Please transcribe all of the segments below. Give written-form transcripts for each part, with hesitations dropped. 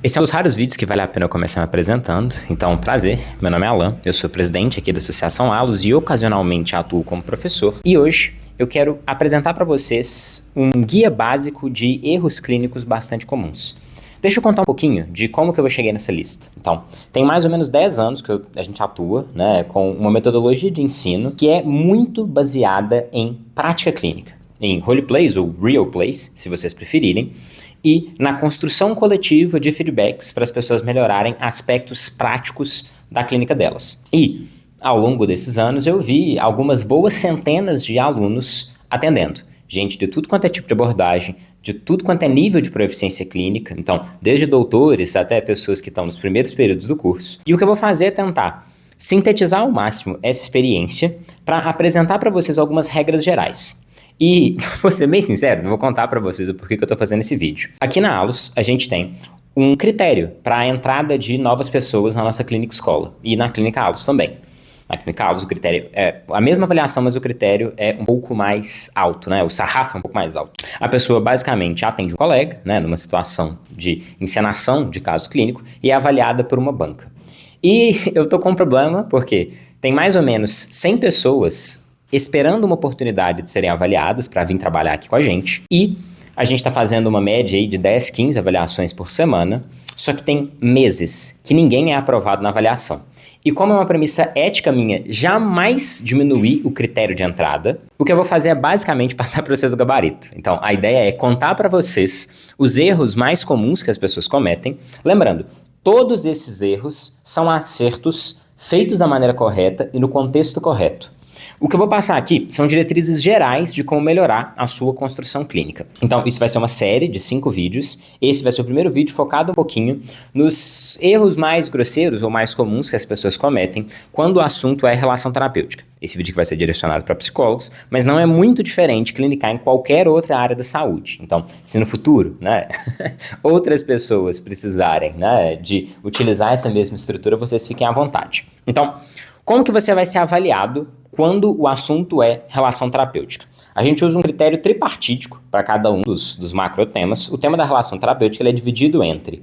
Esse é um dos raros vídeos que vale a pena eu começar me apresentando. Então, prazer, meu nome é Alan, eu sou presidente aqui da Associação Allos e ocasionalmente atuo como professor. E hoje eu quero apresentar para vocês um guia básico de erros clínicos bastante comuns. Deixa eu contar um pouquinho de como que eu cheguei nessa lista. Então, tem mais ou menos 10 anos que a gente atua, né, com uma metodologia de ensino que é muito baseada em prática clínica, em roleplays ou real plays, se vocês preferirem, e na construção coletiva de feedbacks para as pessoas melhorarem aspectos práticos da clínica delas. E, ao longo desses anos, eu vi algumas boas centenas de alunos atendendo. Gente de tudo quanto é tipo de abordagem, de tudo quanto é nível de proficiência clínica, então, desde doutores até pessoas que estão nos primeiros períodos do curso. E o que eu vou fazer é tentar sintetizar ao máximo essa experiência para apresentar para vocês algumas regras gerais. E, vou ser bem sincero, eu vou contar para vocês o porquê que eu estou fazendo esse vídeo. Aqui na Allos, a gente tem um critério para a entrada de novas pessoas na nossa clínica escola e na clínica Allos também. Na clínica Allos, o critério é a mesma avaliação, mas o critério é um pouco mais alto, né? O sarrafo é um pouco mais alto. A pessoa basicamente atende um colega, né, numa situação de encenação de caso clínico e é avaliada por uma banca. E eu tô com um problema porque tem mais ou menos 100 pessoas esperando uma oportunidade de serem avaliadas para vir trabalhar aqui com a gente. E a gente está fazendo uma média aí de 10, 15 avaliações por semana, só que tem meses que ninguém é aprovado na avaliação. E como é uma premissa ética minha jamais diminuir o critério de entrada, o que eu vou fazer é basicamente passar para vocês o gabarito. Então, a ideia é contar para vocês os erros mais comuns que as pessoas cometem. Lembrando, todos esses erros são acertos feitos da maneira correta e no contexto correto. O que eu vou passar aqui são diretrizes gerais de como melhorar a sua construção clínica. Então, isso vai ser uma série de 5 vídeos. Esse vai ser o primeiro vídeo focado um pouquinho nos erros mais grosseiros ou mais comuns que as pessoas cometem quando o assunto é relação terapêutica. Esse vídeo que vai ser direcionado para psicólogos, mas não é muito diferente clinicar em qualquer outra área da saúde. Então, se no futuro, né, outras pessoas precisarem, né, de utilizar essa mesma estrutura, vocês fiquem à vontade. Então, como que você vai ser avaliado quando o assunto é relação terapêutica? A gente usa um critério tripartítico para cada um dos macrotemas. O tema da relação terapêutica ele é dividido entre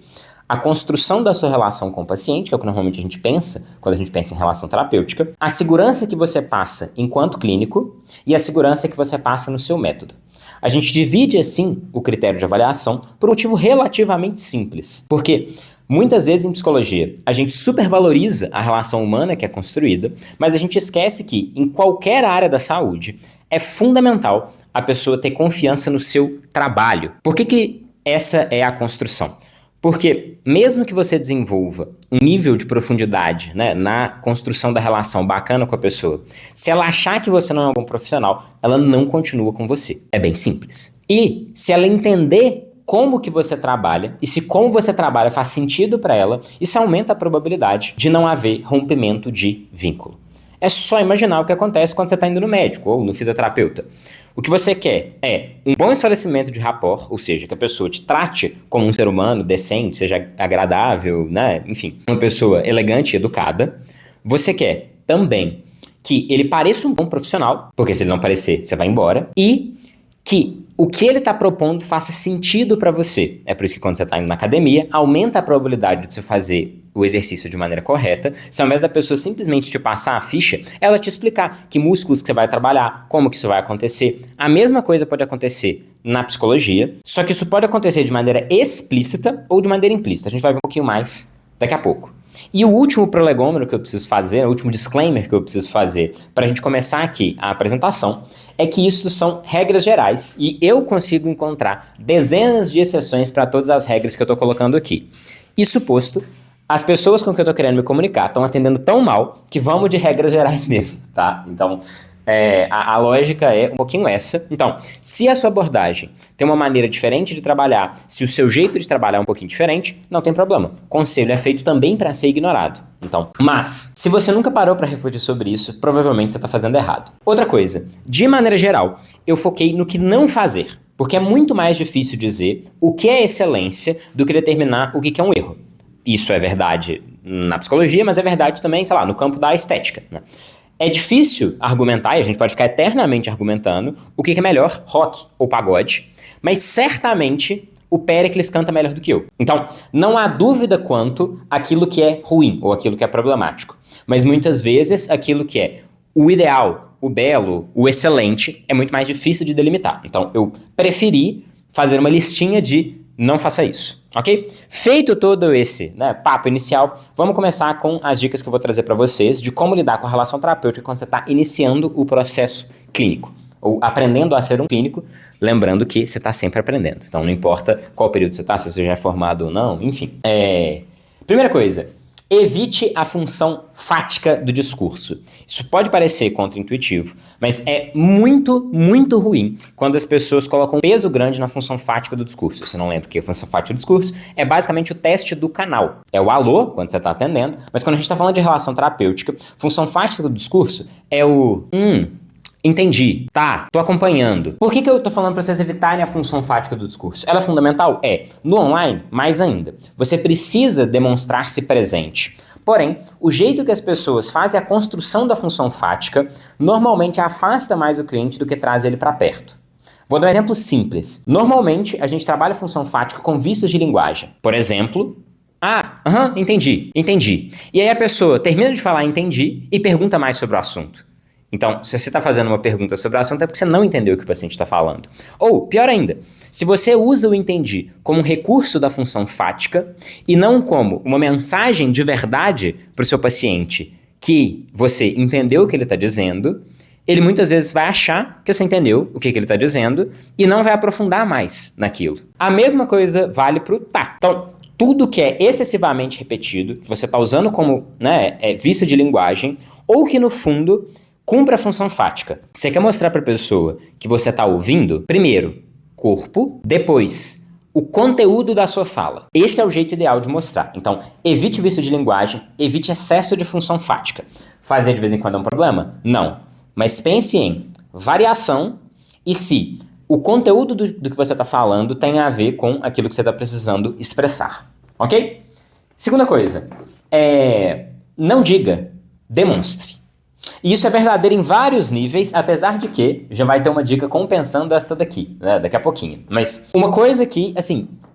a construção da sua relação com o paciente, que é o que normalmente a gente pensa quando a gente pensa em relação terapêutica, a segurança que você passa enquanto clínico e a segurança que você passa no seu método. A gente divide, assim, o critério de avaliação por um motivo relativamente simples, porque muitas vezes em psicologia a gente supervaloriza a relação humana que é construída, mas a gente esquece que em qualquer área da saúde é fundamental a pessoa ter confiança no seu trabalho. Por que essa é a construção? Porque mesmo que você desenvolva um nível de profundidade, né, na construção da relação bacana com a pessoa, se ela achar que você não é um bom profissional, ela não continua com você. É bem simples. E se ela entender como que você trabalha e se como você trabalha faz sentido para ela, isso aumenta a probabilidade de não haver rompimento de vínculo. É só imaginar o que acontece quando você está indo no médico ou no fisioterapeuta. O que você quer é um bom estabelecimento de rapport, ou seja, que a pessoa te trate como um ser humano decente, seja agradável, né? Enfim, uma pessoa elegante e educada. Você quer também que ele pareça um bom profissional, porque se ele não parecer, você vai embora. E que o que ele está propondo faça sentido para você. É por isso que quando você está indo na academia, aumenta a probabilidade de você fazer o exercício de maneira correta, se ao invés da pessoa simplesmente te passar a ficha, ela te explicar que músculos que você vai trabalhar, como que isso vai acontecer. A mesma coisa pode acontecer na psicologia, só que isso pode acontecer de maneira explícita ou de maneira implícita. A gente vai ver um pouquinho mais daqui a pouco. E o último prolegômeno que eu preciso fazer, o último disclaimer que eu preciso fazer para a gente começar aqui a apresentação, é que isso são regras gerais e eu consigo encontrar dezenas de exceções para todas as regras que eu estou colocando aqui. Isso posto, as pessoas com que eu estou querendo me comunicar estão atendendo tão mal que vamos de regras gerais mesmo, tá? Então, a lógica é um pouquinho essa. Então, se a sua abordagem tem uma maneira diferente de trabalhar, se o seu jeito de trabalhar é um pouquinho diferente, não tem problema. Conselho é feito também para ser ignorado. Então, mas, se você nunca parou para refletir sobre isso, provavelmente você está fazendo errado. Outra coisa, de maneira geral, eu foquei no que não fazer, porque é muito mais difícil dizer o que é excelência do que determinar o que é um erro. Isso é verdade na psicologia, mas é verdade também, sei lá, no campo da estética, né? É difícil argumentar, e a gente pode ficar eternamente argumentando, o que é melhor, rock ou pagode, mas certamente o Péricles canta melhor do que eu. Então, não há dúvida quanto aquilo que é ruim ou aquilo que é problemático. Mas muitas vezes aquilo que é o ideal, o belo, o excelente é muito mais difícil de delimitar. Então, eu preferi fazer uma listinha de não faça isso, ok? Feito todo esse papo inicial, vamos começar com as dicas que eu vou trazer para vocês de como lidar com a relação terapêutica quando você está iniciando o processo clínico. Ou aprendendo a ser um clínico, lembrando que você está sempre aprendendo. Então não importa qual período você está, se você já é formado ou não, enfim. Primeira coisa, evite a função fática do discurso. Isso pode parecer contraintuitivo, mas é muito, muito ruim quando as pessoas colocam um peso grande na função fática do discurso. Você não lembra o que é a função fática do discurso? É basicamente o teste do canal. É o alô, quando você está atendendo, mas quando a gente está falando de relação terapêutica, função fática do discurso é o entendi, tá, tô acompanhando. Por que eu tô falando pra vocês evitarem a função fática do discurso? Ela é fundamental? No online, mais ainda. Você precisa demonstrar-se presente. Porém, o jeito que as pessoas fazem a construção da função fática normalmente afasta mais o cliente do que traz ele pra perto. Vou dar um exemplo simples. Normalmente, a gente trabalha a função fática com vícios de linguagem. Por exemplo, entendi. E aí a pessoa termina de falar entendi e pergunta mais sobre o assunto. Então, se você está fazendo uma pergunta sobre o assunto, é porque você não entendeu o que o paciente está falando. Ou, pior ainda, se você usa o entendi como um recurso da função fática e não como uma mensagem de verdade para o seu paciente que você entendeu o que ele está dizendo, ele muitas vezes vai achar que você entendeu o que ele está dizendo e não vai aprofundar mais naquilo. A mesma coisa vale para o tá. Então, tudo que é excessivamente repetido, que você está usando como vício de linguagem, ou que no fundo cumpre a função fática. Você quer mostrar para a pessoa que você está ouvindo, primeiro, corpo, depois, o conteúdo da sua fala. Esse é o jeito ideal de mostrar. Então, evite vício de linguagem, evite excesso de função fática. Fazer de vez em quando é um problema? Não. Mas pense em variação e se o conteúdo do que você está falando tem a ver com aquilo que você está precisando expressar. Ok? Segunda coisa, não diga, demonstre. E isso é verdadeiro em vários níveis, apesar de que já vai ter uma dica compensando esta daqui, daqui a pouquinho. Mas uma coisa que,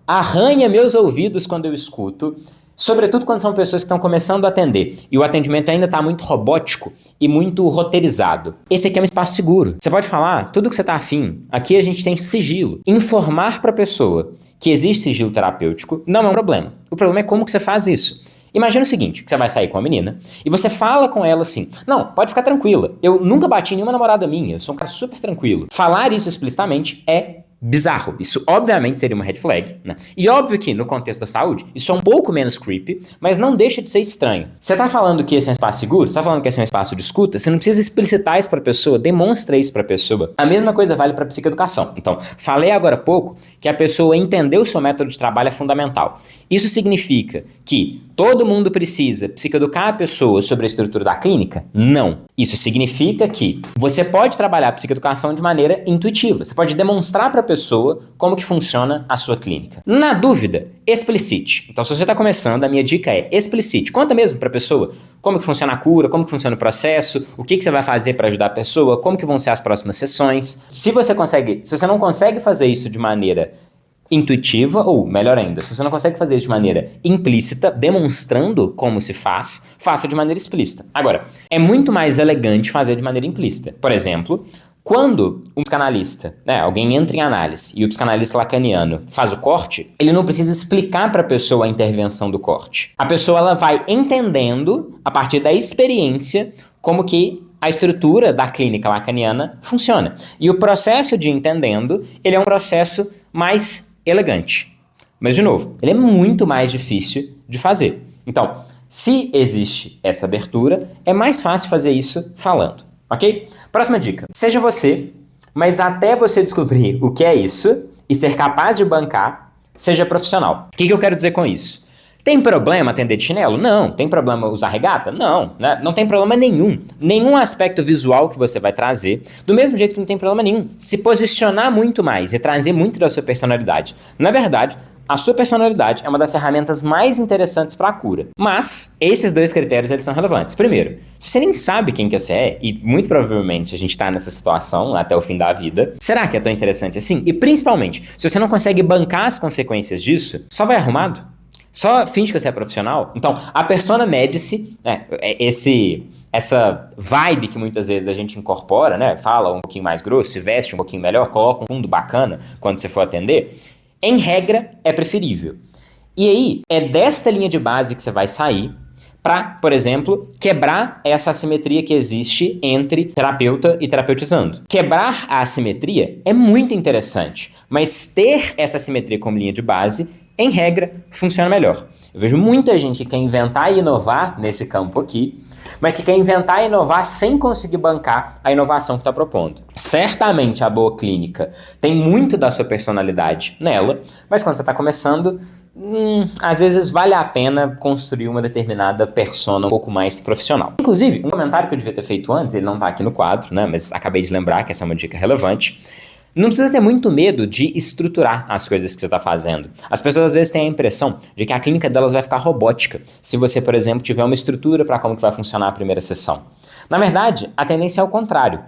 arranha meus ouvidos quando eu escuto, sobretudo quando são pessoas que estão começando a atender e o atendimento ainda está muito robótico e muito roteirizado. Esse aqui é um espaço seguro. Você pode falar tudo que você está afim. Aqui a gente tem sigilo. Informar para a pessoa que existe sigilo terapêutico não é um problema. O problema é como que você faz isso. Imagina o seguinte, que você vai sair com a menina e você fala com ela assim, não, pode ficar tranquila, eu nunca bati em nenhuma namorada minha, eu sou um cara super tranquilo. Falar isso explicitamente é bizarro. Isso obviamente seria uma red flag, né? E óbvio que no contexto da saúde, isso é um pouco menos creepy, mas não deixa de ser estranho. Você tá falando que esse é um espaço seguro? Você tá falando que esse é um espaço de escuta? Você não precisa explicitar isso pra pessoa, demonstra isso pra pessoa. A mesma coisa vale pra psicoeducação. Então, falei agora há pouco que a pessoa entender o seu método de trabalho é fundamental. Isso significa que todo mundo precisa psicoeducar a pessoa sobre a estrutura da clínica? Não. Isso significa que você pode trabalhar a psicoeducação de maneira intuitiva. Você pode demonstrar para a pessoa como que funciona a sua clínica. Na dúvida, explicite. Então, se você está começando, a minha dica é explicite. Conta mesmo para a pessoa como que funciona a cura, como que funciona o processo, o que você vai fazer para ajudar a pessoa, como que vão ser as próximas sessões. Se você não consegue fazer isso de maneira intuitiva, ou melhor ainda, se você não consegue fazer isso de maneira implícita, demonstrando como se faz, faça de maneira explícita. Agora, é muito mais elegante fazer de maneira implícita. Por exemplo, quando um psicanalista, alguém entra em análise e o psicanalista lacaniano faz o corte, ele não precisa explicar para a pessoa a intervenção do corte. A pessoa ela vai entendendo, a partir da experiência, como que a estrutura da clínica lacaniana funciona. E o processo de entendendo, ele é um processo mais elegante. Mas, de novo, ele é muito mais difícil de fazer. Então, se existe essa abertura, é mais fácil fazer isso falando, ok? Próxima dica. Seja você, mas até você descobrir o que é isso e ser capaz de bancar, seja profissional. O que eu quero dizer com isso? Tem problema atender de chinelo? Não. Tem problema usar regata? Não. Não tem problema nenhum. Nenhum aspecto visual que você vai trazer, do mesmo jeito que não tem problema nenhum. Se posicionar muito mais e trazer muito da sua personalidade. Na verdade, a sua personalidade é uma das ferramentas mais interessantes para a cura. Mas esses dois critérios eles são relevantes. Primeiro, se você nem sabe quem que você é, e muito provavelmente a gente está nessa situação até o fim da vida, será que é tão interessante assim? E principalmente, se você não consegue bancar as consequências disso, só vai arrumado? Só finge que você é profissional? Então, a persona medici, né, essa vibe que muitas vezes a gente incorpora, né, fala um pouquinho mais grosso, se veste um pouquinho melhor, coloca um fundo bacana quando você for atender, em regra é preferível. E aí, é desta linha de base que você vai sair para, por exemplo, quebrar essa assimetria que existe entre terapeuta e terapeutizando. Quebrar a assimetria é muito interessante, mas ter essa assimetria como linha de base, em regra, funciona melhor. Eu vejo muita gente que quer inventar e inovar nesse campo aqui, mas que quer inventar e inovar sem conseguir bancar a inovação que está propondo. Certamente a boa clínica tem muito da sua personalidade nela, mas quando você está começando, às vezes vale a pena construir uma determinada persona um pouco mais profissional. Inclusive, um comentário que eu devia ter feito antes, ele não está aqui no quadro, né, mas acabei de lembrar que essa é uma dica relevante. Não precisa ter muito medo de estruturar as coisas que você está fazendo. As pessoas às vezes têm a impressão de que a clínica delas vai ficar robótica se você, por exemplo, tiver uma estrutura para como que vai funcionar a primeira sessão. Na verdade, a tendência é o contrário.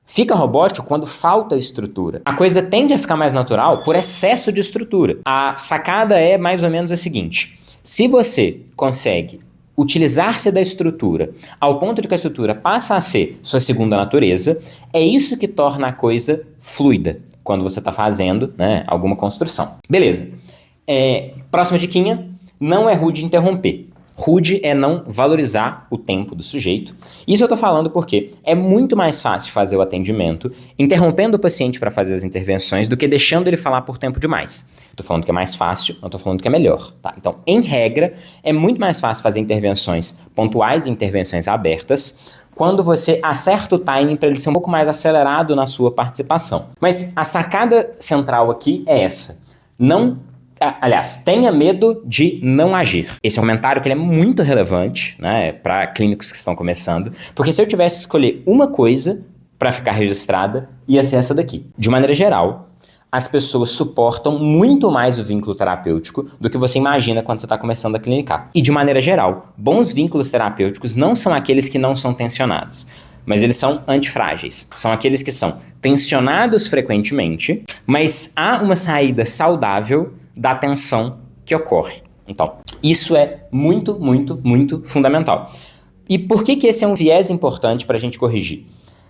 Fica robótico quando falta estrutura. A coisa tende a ficar mais natural por excesso de estrutura. A sacada é mais ou menos a seguinte: se você consegue utilizar-se da estrutura ao ponto de que a estrutura passa a ser sua segunda natureza, é isso que torna a coisa fluida quando você está fazendo, né, alguma construção. Beleza. Próxima diquinha, não é rude interromper. Rude é não valorizar o tempo do sujeito. Isso eu tô falando porque é muito mais fácil fazer o atendimento interrompendo o paciente para fazer as intervenções do que deixando ele falar por tempo demais. Tô falando que é mais fácil, não tô falando que é melhor, tá? Então, em regra, é muito mais fácil fazer intervenções pontuais e intervenções abertas quando você acerta o timing para ele ser um pouco mais acelerado na sua participação. Mas a sacada central aqui é essa. Tenha medo de não agir. Esse é um comentário que ele é muito relevante, né, para clínicos que estão começando, porque se eu tivesse que escolher uma coisa para ficar registrada, ia ser essa daqui. De maneira geral, as pessoas suportam muito mais o vínculo terapêutico do que você imagina quando você está começando a clinicar. E de maneira geral, bons vínculos terapêuticos não são aqueles que não são tensionados, mas eles são antifrágeis. São aqueles que são tensionados frequentemente, mas há uma saída saudável da tensão que ocorre. Então, isso é muito, muito, muito fundamental. E por que esse é um viés importante para a gente corrigir?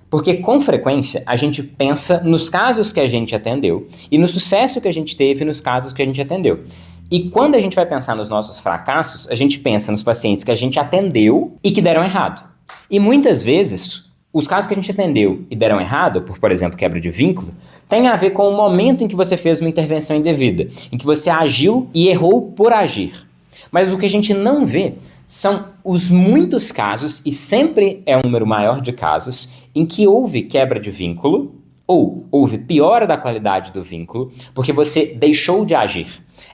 Porque, com frequência, a gente pensa nos casos que a gente atendeu e no sucesso que a gente teve nos casos que a gente atendeu. E quando a gente vai pensar nos nossos fracassos, a gente pensa nos pacientes que a gente atendeu e que deram errado. E muitas vezes, os casos que a gente atendeu e deram errado, por exemplo, quebra de vínculo, tem a ver com o momento em que você fez uma intervenção indevida, em que você agiu e errou por agir. Mas o que a gente não vê são os muitos casos, e sempre é um número maior de casos, em que houve quebra de vínculo ou houve piora da qualidade do vínculo porque você deixou de agir.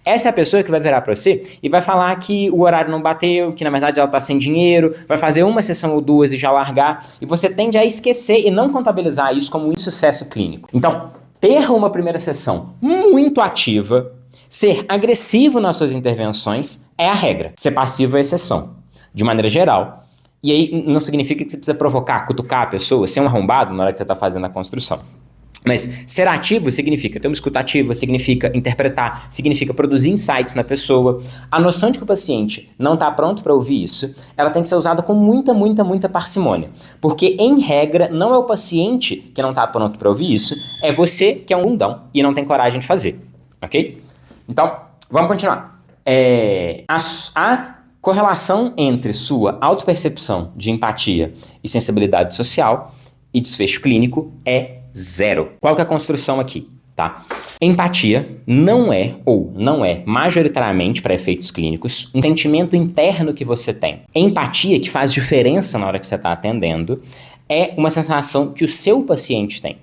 Essa é a pessoa que vai virar para você e vai falar que o horário não bateu, que na verdade ela está sem dinheiro, vai fazer uma sessão ou duas e já largar, e você tende a esquecer e não contabilizar isso como um insucesso clínico. Então, ter uma primeira sessão muito ativa, ser agressivo nas suas intervenções é a regra. Ser passivo é a exceção, de maneira geral. E aí não significa que você precisa provocar, cutucar a pessoa, ser um arrombado na hora que você está fazendo a construção. Mas ser ativo significa ter uma escuta ativa, significa interpretar, significa produzir insights na pessoa. A noção de que o paciente não está pronto para ouvir isso, ela tem que ser usada com muita, muita, muita parcimônia. Porque, em regra, não é o paciente que não está pronto para ouvir isso, é você que é um bundão e não tem coragem de fazer. Ok? Então, vamos continuar. A correlação entre sua autopercepção de empatia e sensibilidade social e desfecho clínico é zero. Qual que é a construção aqui, tá? Empatia não é majoritariamente para efeitos clínicos um sentimento interno que você tem. Empatia, que faz diferença na hora que você está atendendo, é uma sensação que o seu paciente tem.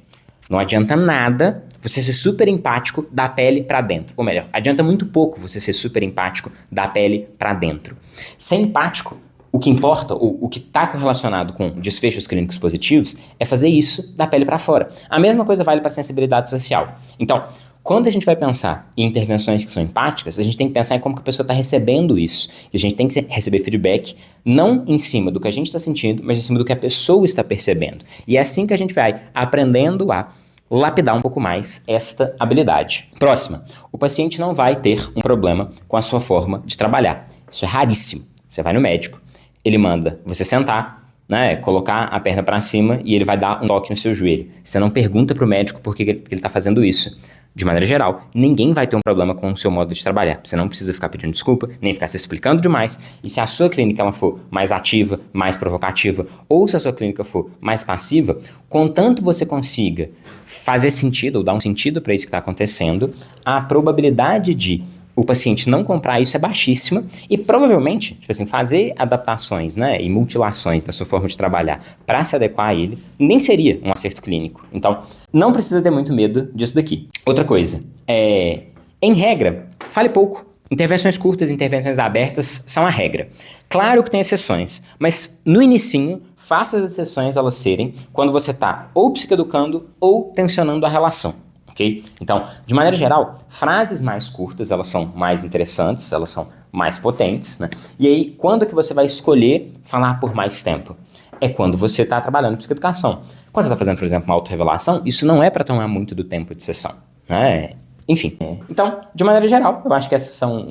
Não adianta nada você ser super empático da pele para dentro. Ou melhor, adianta muito pouco você ser super empático da pele para dentro. Ser empático, o que importa, o que está correlacionado com desfechos clínicos positivos, é fazer isso da pele para fora. A mesma coisa vale para a sensibilidade social. Então, Quando a gente vai pensar em intervenções que são empáticas, a gente tem que pensar em como que a pessoa está recebendo isso. E a gente tem que receber feedback não em cima do que a gente está sentindo, mas em cima do que a pessoa está percebendo. E é assim que a gente vai aprendendo a lapidar um pouco mais esta habilidade. Próxima, o paciente não vai ter um problema com a sua forma de trabalhar. Isso é raríssimo. Você vai no médico, ele manda você sentar, né, colocar a perna para cima e ele vai dar um toque no seu joelho. Você não pergunta para o médico por que ele está fazendo isso. De maneira geral, ninguém vai ter um problema com o seu modo de trabalhar. Você não precisa ficar pedindo desculpa, nem ficar se explicando demais. E se a sua clínica ela for mais ativa, mais provocativa, ou se a sua clínica for mais passiva, contanto você consiga fazer sentido, ou dar um sentido para isso que está acontecendo, a probabilidade de o paciente não comprar isso é baixíssima e provavelmente, tipo assim, fazer adaptações, né, e mutilações da sua forma de trabalhar para se adequar a ele, nem seria um acerto clínico. Então, não precisa ter muito medo disso daqui. Outra coisa, em regra, fale pouco. Intervenções curtas, intervenções abertas são a regra. Claro que tem exceções, mas no inicinho, faça as exceções elas serem quando você está ou psicoeducando ou tensionando a relação. Okay? Então, de maneira geral, frases mais curtas, elas são mais interessantes, elas são mais potentes, né? E aí, quando é que você vai escolher falar por mais tempo? É quando você está trabalhando psicoeducação. Quando você está fazendo, por exemplo, uma autorrevelação, isso não é para tomar muito do tempo de sessão, né? Enfim, então, de maneira geral, eu acho que essas são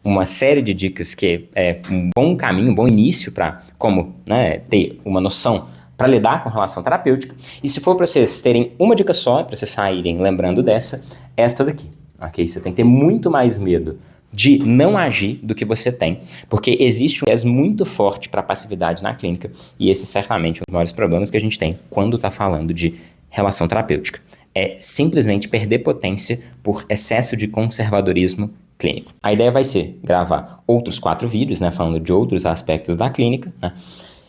uma série de dicas que é um bom caminho, um bom início para como, né, ter uma noção para lidar com relação terapêutica. E se for para vocês terem uma dica só, para vocês saírem lembrando dessa, esta daqui, ok? Você tem que ter muito mais medo de não agir do que você tem, porque existe um viés muito forte para a passividade na clínica, e esse certamente é um dos maiores problemas que a gente tem quando está falando de relação terapêutica. É simplesmente perder potência por excesso de conservadorismo clínico. A ideia vai ser gravar outros 4 vídeos, né, falando de outros aspectos da clínica, né?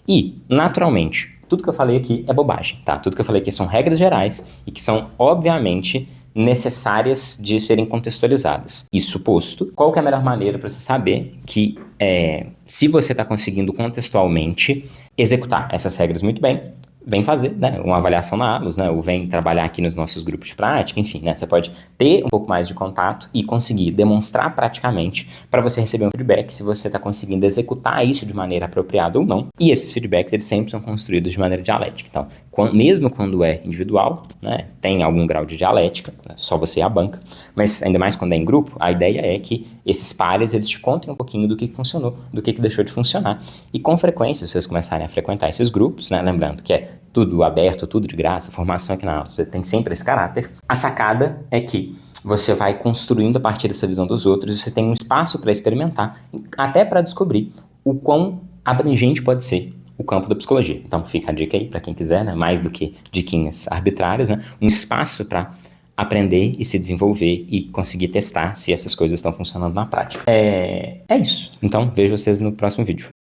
E, naturalmente, tudo que eu falei aqui é bobagem, tá? Tudo que eu falei aqui são regras gerais e que são, obviamente, necessárias de serem contextualizadas. Isso posto, qual que é a melhor maneira para você saber que se você está conseguindo contextualmente executar essas regras muito bem, vem fazer, né, uma avaliação na ALUS, né, ou vem trabalhar aqui nos nossos grupos de prática, enfim, né, você pode ter um pouco mais de contato e conseguir demonstrar praticamente para você receber um feedback se você está conseguindo executar isso de maneira apropriada ou não. E esses feedbacks, eles sempre são construídos de maneira dialética. Então, mesmo quando é individual, né, tem algum grau de dialética, só você e a banca, mas ainda mais quando é em grupo, a ideia é que esses pares, eles te contem um pouquinho do que funcionou, do que deixou de funcionar. E com frequência, se vocês começarem a frequentar esses grupos, né, lembrando que é tudo aberto, tudo de graça, formação aqui na aula, você tem sempre esse caráter. A sacada é que você vai construindo a partir dessa visão dos outros, e você tem um espaço para experimentar, até para descobrir o quão abrangente pode ser o campo da psicologia. Então fica a dica aí para quem quiser, né, mais do que diquinhas arbitrárias, né, um espaço para aprender e se desenvolver e conseguir testar se essas coisas estão funcionando na prática. É isso. Então vejo vocês no próximo vídeo.